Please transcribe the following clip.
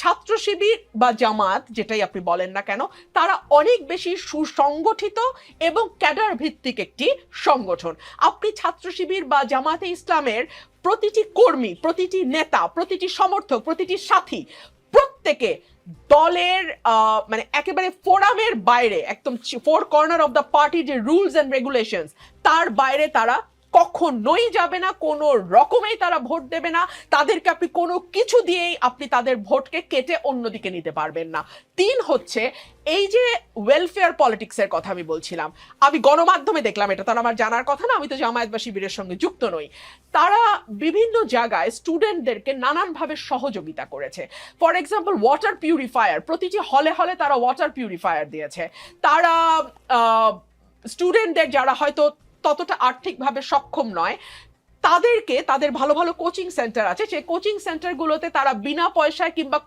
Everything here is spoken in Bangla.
ছাত্র শিবির বা জামাত যেটাই আপনি বলেন না কেন, তারা অনেক বেশি সুসংগঠিত এবং ক্যাডার ভিত্তিক একটি সংগঠন। আপনি ছাত্র শিবির বা জামাতে ইসলামের প্রতিটি কর্মী, প্রতিটি নেতা, প্রতিটি সমর্থক, প্রতিটি সাথী, প্রত্যেকে দলের মানে একেবারে ফোরামের বাইরে, একদম four corner of the party যে রুলস এন্ড রেগুলেশনস, তার বাইরে তারা কখনোই যাবে না, কোনো রকমেই তারা ভোট দেবে না। তাদেরকে আপনি কোনো কিছু দিয়েই আপনি তাদের ভোটকে কেটে অন্যদিকে নিতে পারবেন না। 3 হচ্ছে এই যে ওয়েলফেয়ার পলিটিক্সের কথা আমি বলছিলাম, আমি গণমাধ্যমে দেখলাম, এটা তো আমার জানার কথা না, আমি তো জামায়াত বা শিবিরের সঙ্গে যুক্ত নই। তারা বিভিন্ন জায়গায় স্টুডেন্টদেরকে নানানভাবে সহযোগিতা করেছে। ফর এক্সাম্পল ওয়াটার পিউরিফায়ার, প্রতিটি হলে হলে তারা ওয়াটার পিউরিফায়ার দিয়েছে। তারা স্টুডেন্টদের যারা হয়তো ততটা আর্থিকভাবে সক্ষম নয়, তাদেরকে, তাদের ভালো ভালো কোচিং সেন্টার আছে, সেই কোচিং সেন্টারগুলোতে তারা বিনা পয়সায় কিংবা